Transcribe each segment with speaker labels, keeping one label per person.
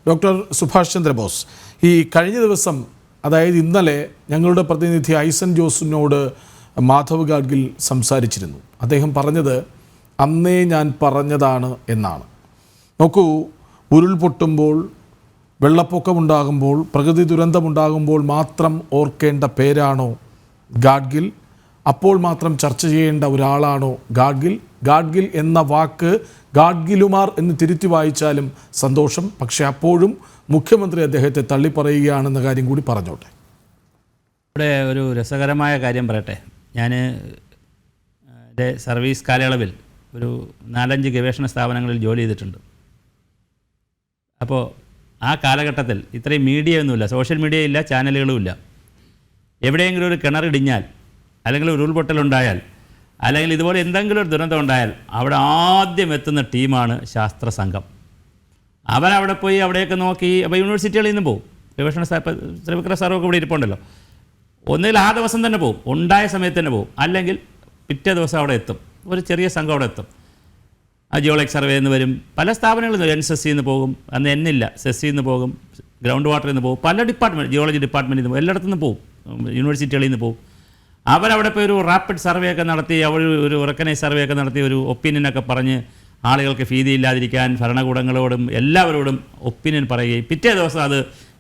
Speaker 1: Doctor Subhash Chandrabose, ഈ കഴിഞ്ഞ ദിവസം അതായത് ഇന്നലെ ഞങ്ങളുടെ പ്രതിനിധി ഐസൻ ജോസിനോട് മാധവ് ഗാഡ്ഗിൽ സംസാരിച്ചിരുന്നു. അദ്ദേഹം പറഞ്ഞത് അന്നേ ഞാൻ പറഞ്ഞതാണ് എന്നാണ്. നോക്കൂ, ഉരുൾപൊട്ടുമ്പോൾ, വെള്ളപ്പൊക്കമുണ്ടാകുമ്പോൾ, പ്രകൃതി ദുരന്തമുണ്ടാകുമ്പോൾ മാത്രം ഓർക്കേണ്ട പേരാണോ ഗാഡ്ഗിൽ? അപ്പോൾ മാത്രം ചർച്ച ചെയ്യേണ്ട ഒരാളാണോ ഗാഡ്ഗിൽ? ഗാഡ്ഗിൽ എന്ന വാക്ക് ഗാഡ്ഗിലുമാർ എന്ന് തിരുത്തി വായിച്ചാലും സന്തോഷം. പക്ഷേ അപ്പോഴും മുഖ്യമന്ത്രി അദ്ദേഹത്തെ തള്ളിപ്പറയുകയാണെന്ന കാര്യം കൂടി പറഞ്ഞോട്ടെ.
Speaker 2: ഇവിടെ ഒരു രസകരമായ കാര്യം പറയട്ടെ. ഞാൻ എൻ്റെ സർവീസ് കാലയളവിൽ ഒരു 4-5 ഗവേഷണ സ്ഥാപനങ്ങളിൽ ജോലി ചെയ്തിട്ടുണ്ട്. അപ്പോൾ ആ കാലഘട്ടത്തിൽ ഇത്രയും മീഡിയ ഒന്നുമില്ല, സോഷ്യൽ മീഡിയ ഇല്ല, ചാനലുകളുമില്ല. എവിടെയെങ്കിലും ഒരു കിണറിടിഞ്ഞാൽ, അല്ലെങ്കിൽ ഒരു ഉരുൾപൊട്ടലുണ്ടായാൽ, അല്ലെങ്കിൽ ഇതുപോലെ എന്തെങ്കിലും ഒരു ദുരന്തം ഉണ്ടായാൽ അവിടെ ആദ്യം എത്തുന്ന ടീമാണ് ശാസ്ത്ര സംഘം. അവരവിടെ പോയി അവിടെയൊക്കെ നോക്കി. അപ്പോൾ യൂണിവേഴ്സിറ്റികളിൽ നിന്ന് പോകും, ഗവേഷണ ശ്രീവിക്ര സാറൊക്കെ ഇവിടെ ഇരിപ്പുണ്ടല്ലോ. ഒന്നുകിൽ ആ ദിവസം തന്നെ പോകും, ഉണ്ടായ സമയത്ത് തന്നെ പോകും, അല്ലെങ്കിൽ പിറ്റേ ദിവസം അവിടെ എത്തും, ഒരു ചെറിയ സംഘം അവിടെ എത്തും. ആ ജിയോളജി സർവേ എന്ന് വരും, പല സ്ഥാപനങ്ങളിൽ നിന്ന്, NSSC നിന്ന് പോകും, അന്ന് എന്നില്ല, SESC നിന്ന് പോകും, ഗ്രൗണ്ട് വാട്ടറിൽ നിന്ന് പോകും, പല ഡിപ്പാർട്ട്മെൻറ്റ്, ജിയോളജി ഡിപ്പാർട്ട്മെൻറ്റിൽ നിന്ന് പോകും, എല്ലായിടത്തു നിന്ന് പോകും, യൂണിവേഴ്സിറ്റികളിൽ നിന്ന് പോകും. അവരവിടെ പോയി ഒരു റാപ്പിഡ് സർവേ ഒക്കെ നടത്തി, അവർ ഒരു റെക്കഗ്നൈസ് സർവേ ഒക്കെ നടത്തി, ഒരു ഒപ്പീനിയനൊക്കെ പറഞ്ഞ് ആളുകൾക്ക് ഭീതിയില്ലാതിരിക്കാൻ ഭരണകൂടങ്ങളോടും എല്ലാവരോടും ഒപ്പീനിയൻ പറയുകയും പിറ്റേ ദിവസം അത്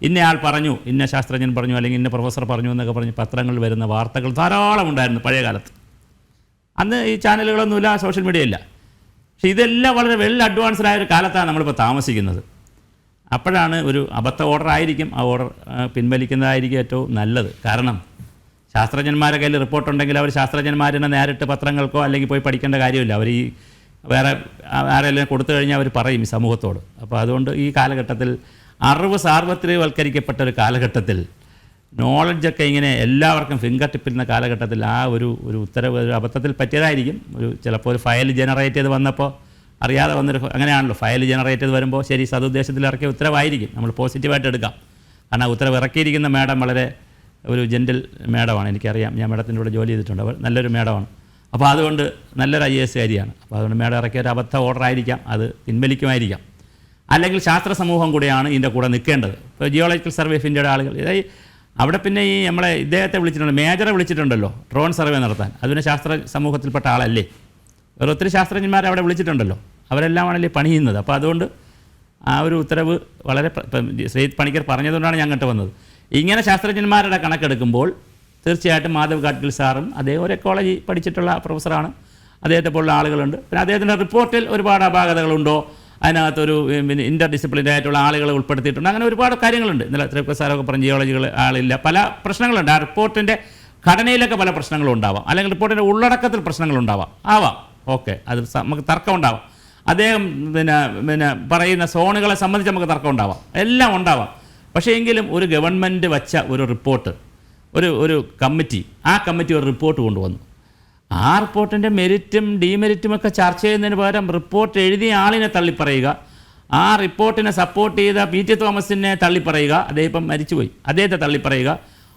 Speaker 2: ഇന്നയാൾ പറഞ്ഞു, ഇന്ന ശാസ്ത്രജ്ഞൻ പറഞ്ഞു, അല്ലെങ്കിൽ ഇന്ന പ്രൊഫസർ പറഞ്ഞു എന്നൊക്കെ പറഞ്ഞ് പത്രങ്ങളിൽ വരുന്ന വാർത്തകൾ ധാരാളം ഉണ്ടായിരുന്നു പഴയ കാലത്ത്. അന്ന് ഈ ചാനലുകളൊന്നുമില്ല, സോഷ്യൽ മീഡിയ ഇല്ല. പക്ഷേ ഇതെല്ലാം വളരെ വെൽ അഡ്വാൻസ്ഡ് ആയ ഒരു കാലത്താണ് നമ്മളിപ്പോൾ താമസിക്കുന്നത്. അപ്പോഴാണ് ഒരു അബദ്ധ ഓർഡർ ആയിരിക്കും, ആ ഓർഡർ പിൻവലിക്കുന്നതായിരിക്കും ഏറ്റവും നല്ലത്. കാരണം ശാസ്ത്രജ്ഞന്മാരുടെ കയ്യിൽ റിപ്പോർട്ടുണ്ടെങ്കിൽ അവർ ശാസ്ത്രജ്ഞന്മാരിനെ നേരിട്ട് പത്രങ്ങൾക്കോ അല്ലെങ്കിൽ പോയി പഠിക്കേണ്ട കാര്യമില്ല. അവർ ഈ വേറെ ആരെല്ലാം കൊടുത്തു കഴിഞ്ഞാൽ അവർ പറയും ഈ സമൂഹത്തോട്. അപ്പോൾ അതുകൊണ്ട് ഈ കാലഘട്ടത്തിൽ അറിവ് സാർവത്രികവൽക്കരിക്കപ്പെട്ട ഒരു കാലഘട്ടത്തിൽ, നോളജൊക്കെ ഇങ്ങനെ എല്ലാവർക്കും ഫിംഗർ ടിപ്പിരുന്ന കാലഘട്ടത്തിൽ ആ ഒരു ഉത്തരവ് ഒരു അബദ്ധത്തിൽ പറ്റിയതായിരിക്കും. ചിലപ്പോൾ ഒരു ഫയൽ ജനറേറ്റ് ചെയ്ത് വന്നപ്പോൾ അറിയാതെ വന്നൊരു, അങ്ങനെയാണല്ലോ, ഫയൽ ജനറേറ്റ് ചെയ്ത് വരുമ്പോൾ ശരി സതുദ്ദേശത്തിൽ ഇറക്കിയ ഉത്തരവായിരിക്കും, നമ്മൾ പോസിറ്റീവായിട്ട് എടുക്കാം. കാരണം ആ ഉത്തരവ് ഇറക്കിയിരിക്കുന്ന മാഡം വളരെ ഒരു ജെൻറ്റിൽ മാഡമാണ്, എനിക്കറിയാം, ഞാൻ മാഡത്തിൻ്റെ കൂടെ ജോലി ചെയ്തിട്ടുണ്ട്, അവർ നല്ലൊരു മാഡമാണ്. അപ്പോൾ അതുകൊണ്ട് നല്ലൊരു IAS കാരിയാണ്. അപ്പോൾ അതുകൊണ്ട് മാഡം ഇറക്കിയ ഒരു അബദ്ധ ഓർഡർ ആയിരിക്കാം, അത് പിൻവലിക്കുമായിരിക്കാം. അല്ലെങ്കിൽ ശാസ്ത്ര സമൂഹം കൂടെയാണ് ഇതിൻ്റെ കൂടെ നിൽക്കേണ്ടത്. ഇപ്പോൾ ജിയോളജിക്കൽ സർവേ ഓഫ് ഇന്ത്യയുടെ ആളുകൾ, ഇതായി അവിടെ പിന്നെ ഈ നമ്മളെ ഇദ്ദേഹത്തെ വിളിച്ചിട്ടുണ്ട്, മേജറെ വിളിച്ചിട്ടുണ്ടല്ലോ ഡ്രോൺ സർവേ നടത്താൻ. അതിന് ശാസ്ത്ര സമൂഹത്തിൽപ്പെട്ട ആളല്ലേ, വേറെ ഒത്തിരി ശാസ്ത്രജ്ഞന്മാരെ അവിടെ വിളിച്ചിട്ടുണ്ടല്ലോ, അവരെല്ലാമാണല്ലേ പണി ചെയ്യുന്നത്. അപ്പോൾ അതുകൊണ്ട് ആ ഒരു ഉത്തരവ് വളരെ ശ്രീ പണിക്കർ പറഞ്ഞതുകൊണ്ടാണ് ഞാൻ അങ്ങോട്ട് വന്നത്. ഇങ്ങനെ ശാസ്ത്രജ്ഞന്മാരുടെ കണക്കെടുക്കുമ്പോൾ തീർച്ചയായിട്ടും മാധവ് ഗാഡ്ഗിൽ സാറും, അദ്ദേഹം ഒരു എക്കോളജി പഠിച്ചിട്ടുള്ള പ്രൊഫസറാണ്, അദ്ദേഹത്തെ പോലുള്ള ആളുകളുണ്ട്. പിന്നെ അദ്ദേഹത്തിൻ്റെ റിപ്പോർട്ടിൽ ഒരുപാട് അപാകതകളുണ്ടോ, അതിനകത്തൊരു ഇൻ്റർ ഡിസിപ്ലിനറി ആയിട്ടുള്ള ആളുകളെ ഉൾപ്പെടുത്തിയിട്ടുണ്ട്, അങ്ങനെ ഒരുപാട് കാര്യങ്ങളുണ്ട്. ഇന്നലെ ശ്രീവിക്ര സാറൊക്കെ പറഞ്ഞ ജിയോളജികൾ ആളില്ല, പല പ്രശ്നങ്ങളുണ്ട്. ആ റിപ്പോർട്ടിൻ്റെ ഘടനയിലൊക്കെ പല പ്രശ്നങ്ങളും ഉണ്ടാവാം, അല്ലെങ്കിൽ റിപ്പോർട്ടിൻ്റെ ഉള്ളടക്കത്തിൽ പ്രശ്നങ്ങളുണ്ടാവാം, ഓക്കെ, അത് നമുക്ക് തർക്കം ഉണ്ടാവാം. അദ്ദേഹം പിന്നെ പറയുന്ന സോണുകളെ സംബന്ധിച്ച് നമുക്ക് തർക്കം ഉണ്ടാവാം, എല്ലാം ഉണ്ടാവാം. പക്ഷേ എങ്കിലും ഒരു ഗവൺമെൻറ് വച്ച ഒരു റിപ്പോർട്ട്, ഒരു കമ്മിറ്റി, ആ കമ്മിറ്റി ഒരു റിപ്പോർട്ട് കൊണ്ടുവന്നു. ആ റിപ്പോർട്ടിൻ്റെ മെരിറ്റും ഡീമെരിറ്റും ഒക്കെ ചർച്ച ചെയ്യുന്നതിന് പകരം റിപ്പോർട്ട് എഴുതിയ ആളിനെ തള്ളിപ്പറയുക, ആ റിപ്പോർട്ടിനെ സപ്പോർട്ട് ചെയ്ത PT തോമസിനെ തള്ളിപ്പറയുക, അദ്ദേഹം ഇപ്പം മരിച്ചുപോയി, അദ്ദേഹത്തെ തള്ളിപ്പറയുക,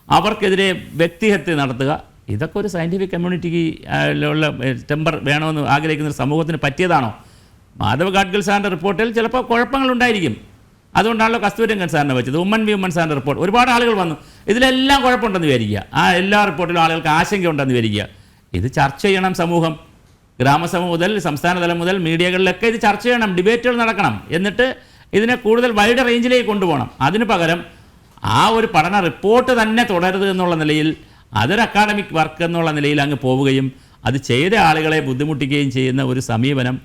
Speaker 2: അവർക്കെതിരെ വ്യക്തിഹത്യ നടത്തുക, ഇതൊക്കെ ഒരു സയൻറ്റിഫിക് കമ്മ്യൂണിറ്റിക്ക് ഉള്ള ടെമ്പർ വേണമെന്ന് ആഗ്രഹിക്കുന്ന ഒരു സമൂഹത്തിന് പറ്റിയതാണോ? മാധവ് ഗാഡ്ഗിൽ സാറിൻ്റെ റിപ്പോർട്ടിൽ ചിലപ്പോൾ കുഴപ്പങ്ങളുണ്ടായിരിക്കും, അതുകൊണ്ടാണല്ലോ കസ്തൂരിരംഗൻ സാറിനെ വെച്ചത്. ഉമ്മൻ സാറിൻ്റെ റിപ്പോർട്ട് ഒരുപാട് ആളുകൾ വന്നു, ഇതിലെല്ലാം കുഴപ്പമുണ്ടെന്ന് വിചാരിക്കുക, ആ എല്ലാ റിപ്പോർട്ടിലും ആളുകൾക്ക് ആശങ്കയുണ്ടെന്ന് വിചാരിക്കുക. ഇത് ചർച്ച ചെയ്യണം സമൂഹം, ഗ്രാമസഭ മുതൽ സംസ്ഥാന തലം മുതൽ മീഡിയകളിലൊക്കെ ഇത് ചർച്ച ചെയ്യണം, ഡിബേറ്റുകൾ നടക്കണം. എന്നിട്ട് ഇതിനെ കൂടുതൽ വൈഡ് റേഞ്ചിലേക്ക് കൊണ്ടുപോകണം. അതിന് പകരം ആ ഒരു പഠന റിപ്പോർട്ട് തന്നെ തുടരുത് എന്നുള്ള നിലയിൽ, അതൊരു അക്കാഡമിക് വർക്ക് എന്നുള്ള നിലയിൽ അങ്ങ് പോവുകയും അത് ചെയ്ത ആളുകളെ ബുദ്ധിമുട്ടിക്കുകയും ചെയ്യുന്ന ഒരു സമീപനം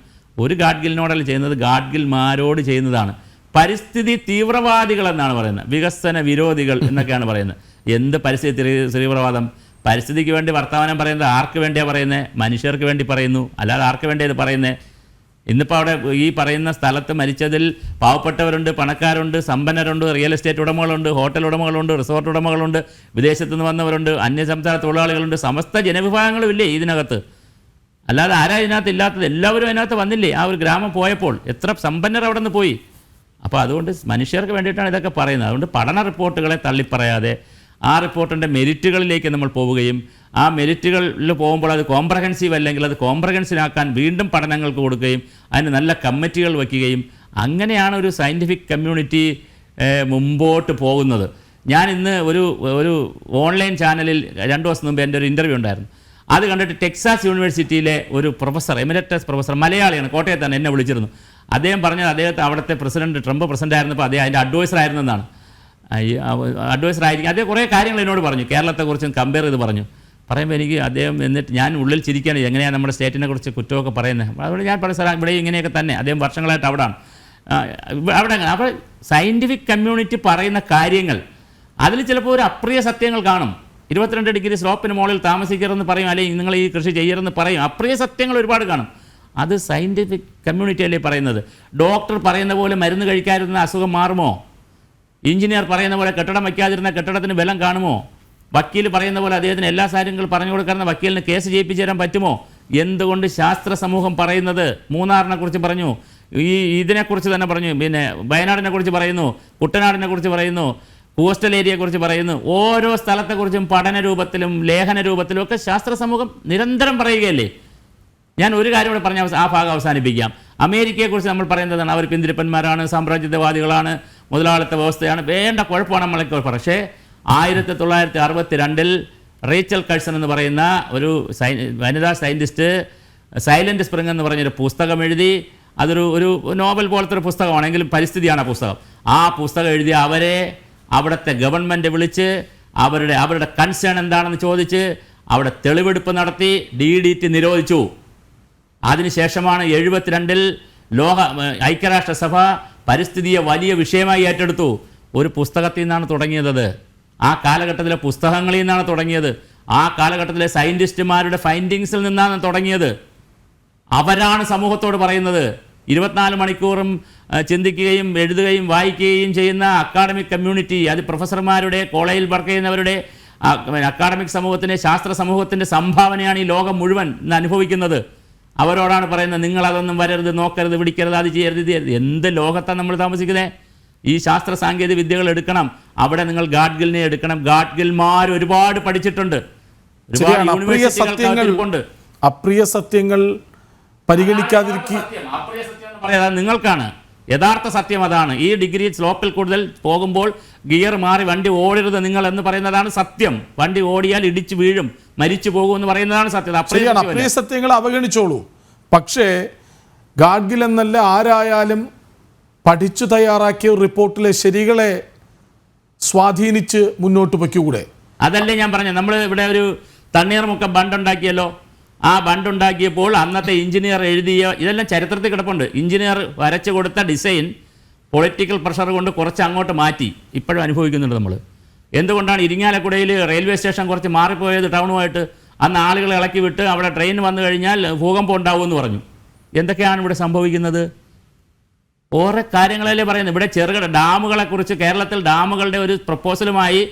Speaker 2: ഒരു ഗാഡ്ഗിലിനോടല്ല ചെയ്യുന്നത്, ഗാഡ്ഗിൽമാരോട് ചെയ്യുന്നതാണ്. പരിസ്ഥിതി തീവ്രവാദികളെന്നാണ് പറയുന്നത്, വികസന വിരോധികൾ എന്നൊക്കെയാണ് പറയുന്നത്. എന്ത് പരിസ്ഥിതി തീവ്രവാദം? പരിസ്ഥിതിക്ക് വേണ്ടി വർത്തമാനം പറയുന്നത് ആർക്ക് വേണ്ടിയാണ് പറയുന്നത്? മനുഷ്യർക്ക് വേണ്ടി പറയുന്നു, അല്ലാതെ ആർക്ക് വേണ്ടിയത് പറയുന്നത്? ഇന്നിപ്പോൾ അവിടെ ഈ പറയുന്ന സ്ഥലത്ത് മരിച്ചതിൽ പാവപ്പെട്ടവരുണ്ട്, പണക്കാരുണ്ട്, സമ്പന്നരുണ്ട്, റിയൽ എസ്റ്റേറ്റ് ഉടമകളുണ്ട്, ഹോട്ടൽ ഉടമകളുണ്ട്, റിസോർട്ട് ഉടമകളുണ്ട്, വിദേശത്തു നിന്ന് വന്നവരുണ്ട്, അന്യസംസ്ഥാന തൊഴിലാളികളുണ്ട്, സമസ്ത ജനവിഭാഗങ്ങളും ഇല്ലേ ഇതിനകത്ത്? അല്ലാതെ ആരാ ഇതിനകത്ത് ഇല്ലാത്തത്? എല്ലാവരും അതിനകത്ത് വന്നില്ലേ? ആ ഒരു ഗ്രാമം പോയപ്പോൾ എത്ര സമ്പന്നർ അവിടെ നിന്ന് പോയി. അപ്പോൾ അതുകൊണ്ട് മനുഷ്യർക്ക് വേണ്ടിയിട്ടാണ് ഇതൊക്കെ പറയുന്നത്. അതുകൊണ്ട് പഠന റിപ്പോർട്ടുകളെ തള്ളിപ്പറയാതെ ആ റിപ്പോർട്ടിൻ്റെ മെരിറ്റുകളിലേക്ക് നമ്മൾ പോവുകയും, ആ മെരിറ്റുകളിൽ പോകുമ്പോൾ അത് കോംപ്രഹെൻസീവ് അല്ലെങ്കിൽ അത് കോംപ്രഹെൻസീവാക്കാൻ വീണ്ടും പഠനങ്ങൾക്ക് കൊടുക്കുകയും അതിന് നല്ല കമ്മിറ്റികൾ വയ്ക്കുകയും, അങ്ങനെയാണ് ഒരു സയൻറ്റിഫിക് കമ്മ്യൂണിറ്റി മുമ്പോട്ട് പോകുന്നത്. ഞാൻ ഇന്ന് ഒരു ഓൺലൈൻ ചാനലിൽ 2 ദിവസം മുമ്പ് എൻ്റെ ഒരു ഇൻ്റർവ്യൂ ഉണ്ടായിരുന്നു. അത് കണ്ടിട്ട് ടെക്സാസ് യൂണിവേഴ്സിറ്റിയിലെ ഒരു പ്രൊഫസർ, എമിരറ്റസ് പ്രൊഫസർ, മലയാളിയാണ്, കോട്ടയത്താണ്, എന്നെ വിളിച്ചിരുന്നു. അദ്ദേഹം പറഞ്ഞത് അദ്ദേഹത്തെ അവിടുത്തെ പ്രസിഡന്റ്, ട്രംപ് പ്രസിഡന്റ് ആയിരുന്നപ്പോൾ അദ്ദേഹം അതിൻ്റെ അഡ്വൈസർ ആയിരുന്നെന്നാണ്. അഡ്വൈസർ ആയിരിക്കും. അദ്ദേഹം കുറേ കാര്യങ്ങൾ എന്നോട് പറഞ്ഞു, കേരളത്തെക്കുറിച്ചും കമ്പയർ ചെയ്ത് പറയുമ്പോൾ എനിക്ക് അദ്ദേഹം, എന്നിട്ട് ഞാൻ ഉള്ളിൽ ചിരിക്കുകയാണ്, എങ്ങനെയാണ് നമ്മുടെ സ്റ്റേറ്റിനെ കുറിച്ച് കുറ്റമൊക്കെ പറയുന്നത്. അതുകൊണ്ട് ഞാൻ പറഞ്ഞ സ്ഥലം ഇവിടെ ഇങ്ങനെയൊക്കെ തന്നെ, അദ്ദേഹം വർഷങ്ങളായിട്ട് അവിടെയാണ്. അപ്പോൾ സയൻറ്റിഫിക് കമ്മ്യൂണിറ്റി പറയുന്ന കാര്യങ്ങൾ അതിൽ ചിലപ്പോൾ ഒരു അപ്രിയ സത്യങ്ങൾ കാണും. 22 ഡിഗ്രി സ്ലോപ്പിന് മുകളിൽ താമസിക്കരുതെന്ന് പറയും, അല്ലെങ്കിൽ നിങ്ങൾ ഈ കൃഷി ചെയ്യരുതെന്ന് പറയും. അപ്രിയ സത്യങ്ങൾ ഒരുപാട് കാണും. അത് സയൻറ്റിഫിക് കമ്മ്യൂണിറ്റി അല്ലേ പറയുന്നത്. ഡോക്ടർ പറയുന്ന പോലെ മരുന്ന് കഴിക്കാതിരുന്ന അസുഖം മാറുമോ? എഞ്ചിനീയർ പറയുന്ന പോലെ കെട്ടിടം വയ്ക്കാതിരുന്ന കെട്ടിടത്തിന് ബലം കാണുമോ? വക്കീൽ പറയുന്ന പോലെ അദ്ദേഹത്തിന് എല്ലാ കാര്യങ്ങളും പറഞ്ഞു കൊടുക്കുന്ന വക്കീലിന് കേസ് ജയിപ്പിച്ചു തരാൻ പറ്റുമോ? എന്തുകൊണ്ട് ശാസ്ത്ര സമൂഹം പറയുന്നത്? മൂന്നാറിനെ കുറിച്ച് പറഞ്ഞു, ഇതിനെക്കുറിച്ച് തന്നെ പറഞ്ഞു, പിന്നെ വയനാടിനെ കുറിച്ച് പറയുന്നു, കുട്ടനാടിനെ കുറിച്ച് പറയുന്നു, കോസ്റ്റൽ ഏരിയയെക്കുറിച്ച് പറയുന്നു. ഓരോ സ്ഥലത്തെക്കുറിച്ചും പഠന രൂപത്തിലും ലേഖന രൂപത്തിലും ഒക്കെ ശാസ്ത്ര സമൂഹം നിരന്തരം പറയുകയല്ലേ. ഞാൻ ഒരു കാര്യം കൂടെ പറഞ്ഞ ആ ഭാഗം അവസാനിപ്പിക്കാം. അമേരിക്കയെക്കുറിച്ച് നമ്മൾ പറയുന്നതാണ്, അവർ പിന്തിരിപ്പന്മാരാണ്, സാമ്രാജ്യത്വവാദികളാണ്, മുതലാളിത്ത വ്യവസ്ഥയാണ്, വേണ്ട കുഴപ്പമാണ് നമ്മളൊക്കെ. പക്ഷേ 1962 റേച്ചൽ കഴ്സൺ എന്ന് പറയുന്ന ഒരു വനിതാ സയൻറ്റിസ്റ്റ് സൈലൻറ്റ് സ്പ്രിംഗ് എന്ന് പറഞ്ഞൊരു പുസ്തകം എഴുതി. ഒരു നോവൽ പോലത്തെ ഒരു പുസ്തകമാണെങ്കിലും പരിസ്ഥിതിയാണ് ആ പുസ്തകം. ആ പുസ്തകം എഴുതി അവരെ അവിടുത്തെ ഗവൺമെൻറ് വിളിച്ച് അവരുടെ കൺസേൺ എന്താണെന്ന് ചോദിച്ച് അവിടെ തെളിവെടുപ്പ് നടത്തി DDT നിരോധിച്ചു. അതിനുശേഷമാണ് 72 ഐക്യരാഷ്ട്രസഭ പരിസ്ഥിതിയെ വലിയ വിഷയമായി ഏറ്റെടുത്തു. ഒരു പുസ്തകത്തിൽ നിന്നാണ് തുടങ്ങിയത്. ആ കാലഘട്ടത്തിലെ പുസ്തകങ്ങളിൽ നിന്നാണ് തുടങ്ങിയത്. ആ കാലഘട്ടത്തിലെ സയൻറ്റിസ്റ്റുമാരുടെ ഫൈൻഡിങ്സിൽ നിന്നാണ് തുടങ്ങിയത്. അവരാണ് സമൂഹത്തോട് പറയുന്നത്. 24 മണിക്കൂറും ചിന്തിക്കുകയും എഴുതുകയും വായിക്കുകയും ചെയ്യുന്ന അക്കാഡമിക് കമ്മ്യൂണിറ്റി, അത് പ്രൊഫസർമാരുടെ, കോളേജിൽ വർക്ക് ചെയ്യുന്നവരുടെ, അക്കാഡമിക് സമൂഹത്തിൻ്റെ, ശാസ്ത്ര സമൂഹത്തിൻ്റെ സംഭാവനയാണ് ഈ ലോകം മുഴുവൻ ഇന്ന് അനുഭവിക്കുന്നത്. അവരോടാണ് പറയുന്നത്, നിങ്ങളതൊന്നും വരരുത്, നോക്കരുത്, പിടിക്കരുത്, അത് ചെയ്യരുത്, ഇത് ചെയ്യരുത്. എന്ത് ലോകത്താണ് നമ്മൾ താമസിക്കുന്നത്? ഈ ശാസ്ത്ര സാങ്കേതിക വിദ്യകൾ എടുക്കണം. അവിടെ നിങ്ങൾ ഗാഡ്ഗിലിനെ എടുക്കണം. ഗാഡ്ഗിൽമാർ ഒരുപാട് പഠിച്ചിട്ടുണ്ട്.
Speaker 1: അപ്രിയ സത്യങ്ങൾ പരിഗണിക്കാതിരിക്കുക
Speaker 2: നിങ്ങൾക്കാണ്. യഥാർത്ഥ സത്യം അതാണ്. ഈ ഡിഗ്രി സ്ലോപ്പിൽ കൂടുതൽ പോകുമ്പോൾ ഗിയർ മാറി വണ്ടി ഓടരുത് നിങ്ങൾ എന്ന് പറയുന്നതാണ് സത്യം. വണ്ടി ഓടിയാൽ ഇടിച്ചു വീഴും, മരിച്ചു പോകും എന്ന് പറയുന്നതാണ് സത്യം.
Speaker 1: അപ്രിയ സത്യങ്ങൾ അവഗണിച്ചോളൂ. പക്ഷേ ഗാഡ്ഗിൽ എന്നല്ല, ആരായാലും പഠിച്ചു തയ്യാറാക്കിയ റിപ്പോർട്ടിലെ ശരികളെ സ്വാധീനിച്ച് മുന്നോട്ട് വയ്ക്കൂടെ?
Speaker 2: അതല്ലേ ഞാൻ പറഞ്ഞു. നമ്മൾ ഇവിടെ ഒരു തണ്ണീർമുക്കം ബണ്ടുണ്ടാക്കിയല്ലോ. ആ ബണ്ടുണ്ടാക്കിയപ്പോൾ അന്നത്തെ എഞ്ചിനീയർ എഴുതിയ, ഇതെല്ലാം ചരിത്രത്തിൽ കിടപ്പുണ്ട്, എഞ്ചിനീയർ വരച്ചു കൊടുത്ത ഡിസൈൻ പൊളിറ്റിക്കൽ പ്രഷർ കൊണ്ട് കുറച്ച് അങ്ങോട്ട് മാറ്റി ഇപ്പോഴും അനുഭവിക്കുന്നുണ്ട് നമ്മൾ. എന്തുകൊണ്ടാണ് ഇരിങ്ങാലക്കുടയിൽ റെയിൽവേ സ്റ്റേഷൻ കുറച്ച് മാറിപ്പോയത് ടൗണുമായിട്ട്? അന്ന് ആളുകളെ ഇളക്കി വിട്ട് അവിടെ ട്രെയിൻ വന്നു കഴിഞ്ഞാൽ ഭൂകമ്പം ഉണ്ടാവുമെന്ന് പറഞ്ഞു. എന്തൊക്കെയാണ് ഇവിടെ സംഭവിക്കുന്നത്? ഓരോ കാര്യങ്ങളല്ലേ പറയുന്നത്. ഇവിടെ ചെറുകിട ഡാമുകളെക്കുറിച്ച്, കേരളത്തിൽ ഡാമുകളുടെ ഒരു പ്രപ്പോസലുമായി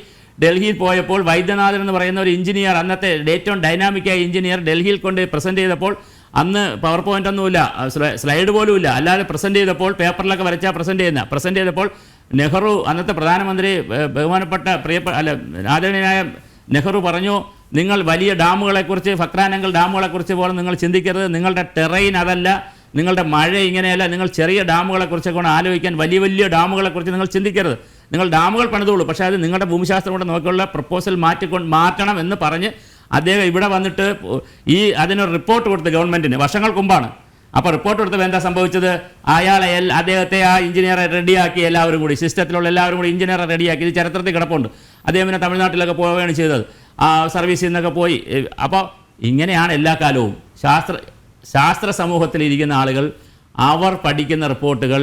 Speaker 2: ഡൽഹിയിൽ പോയപ്പോൾ വൈദ്യനാഥൻ എന്ന് പറയുന്ന ഒരു എഞ്ചിനീയർ, അന്നത്തെ ഏറ്റവും ഡൈനാമിക്കായ എഞ്ചിനീയർ, ഡൽഹിയിൽ കൊണ്ട് പ്രസൻറ്റ് ചെയ്തപ്പോൾ, അന്ന് പവർ പോയിൻ്റ് ഒന്നുമില്ല, സ്ലൈഡ് പോലും ഇല്ല, അല്ലാതെ പ്രസൻറ്റ് ചെയ്തപ്പോൾ പേപ്പറിലൊക്കെ വരച്ചാൽ പ്രസൻറ്റ് ചെയ്തപ്പോൾ നെഹ്റു, അന്നത്തെ പ്രധാനമന്ത്രി, ബഹുമാനപ്പെട്ട ആദരണീയനായ നെഹ്റു പറഞ്ഞു, നിങ്ങൾ വലിയ ഡാമുകളെക്കുറിച്ച്, ഫക്രാനങ്കൽ ഡാമുകളെക്കുറിച്ച് പോലെ നിങ്ങൾ ചിന്തിക്കരുത്, നിങ്ങളുടെ ടെറൈൻ അതല്ല, നിങ്ങളുടെ മഴ ഇങ്ങനെയല്ല, നിങ്ങൾ ചെറിയ ഡാമുകളെക്കുറിച്ചൊക്കെ ആലോചിക്കാൻ, വലിയ വലിയ ഡാമുകളെക്കുറിച്ച് നിങ്ങൾ ചിന്തിക്കരുത്, നിങ്ങൾ ഡാമുകൾ പണിതുള്ളൂ, പക്ഷേ അത് നിങ്ങളുടെ ഭൂമിശാസ്ത്രം കൊണ്ട് നോക്കിയുള്ള പ്രപ്പോസൽ മാറ്റണം എന്ന് പറഞ്ഞ് അദ്ദേഹം ഇവിടെ വന്നിട്ട് അതിനൊരു റിപ്പോർട്ട് കൊടുത്ത് ഗവൺമെൻറ്റിന് വർഷങ്ങൾക്ക് മുമ്പാണ്. അപ്പോൾ റിപ്പോർട്ട് കൊടുത്തപ്പോൾ എന്താ സംഭവിച്ചത്? അദ്ദേഹത്തെ ആ എഞ്ചിനീയറെ റെഡിയാക്കി, എല്ലാവരും കൂടി, സിസ്റ്റത്തിലുള്ള എല്ലാവരും കൂടി എഞ്ചിനീയറെ റെഡിയാക്കി. ഇത് ചരിത്രത്തിൽ കിടപ്പുണ്ട്. അദ്ദേഹം പിന്നെ തമിഴ്നാട്ടിലൊക്കെ പോവുകയാണ് ചെയ്തത്, സർവീസിൽ നിന്നൊക്കെ പോയി. അപ്പോൾ ഇങ്ങനെയാണ് എല്ലാ കാലവും ശാസ്ത്ര സമൂഹത്തിലിരിക്കുന്ന ആളുകൾ. അവർ പഠിക്കുന്ന റിപ്പോർട്ടുകൾ,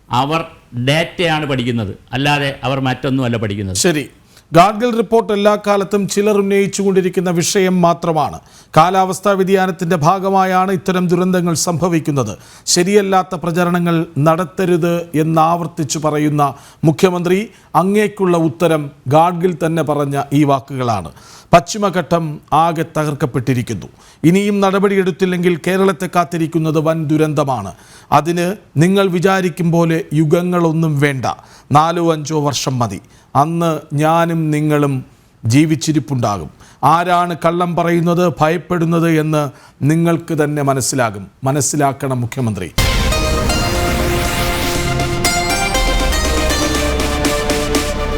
Speaker 2: അവർ ഡേറ്റയാണ് പഠിക്കുന്നത്, അല്ലാതെ അവർ മറ്റൊന്നുമല്ല പഠിക്കുന്നത്.
Speaker 1: ശരി, ഗാഡ്ഗിൽ റിപ്പോർട്ട് എല്ലാ കാലത്തും ചിലർ ഉന്നയിച്ചുകൊണ്ടിരിക്കുന്ന വിഷയം മാത്രമാണ്. കാലാവസ്ഥാ വ്യതിയാനത്തിൻ്റെ ഭാഗമായാണ് ഇത്തരം ദുരന്തങ്ങൾ സംഭവിക്കുന്നത്. ശരിയല്ലാത്ത പ്രചരണങ്ങൾ നടത്തരുത് എന്നാവർത്തിച്ചു പറയുന്ന മുഖ്യമന്ത്രി അങ്ങേക്കുള്ള ഉത്തരം ഗാഡ്ഗിൽ തന്നെ പറഞ്ഞ ഈ വാക്കുകളാണ്. പശ്ചിമഘട്ടം ആകെ തകർക്കപ്പെട്ടിരിക്കുന്നു. ഇനിയും നടപടിയെടുത്തില്ലെങ്കിൽ കേരളത്തെ കാത്തിരിക്കുന്നത് വൻ ദുരന്തമാണ്. അതിന് നിങ്ങൾ വിചാരിക്കും പോലെ യുഗങ്ങളൊന്നും വേണ്ട, 4-5 വർഷം മതി. അന്ന് ഞാനും നിങ്ങളും ജീവിച്ചിരിപ്പുണ്ടാകും. ആരാണ് കള്ളം പറയുന്നത്, ഭയപ്പെടുന്നത് എന്ന് നിങ്ങൾക്ക് തന്നെ മനസ്സിലാക്കണം മുഖ്യമന്ത്രി.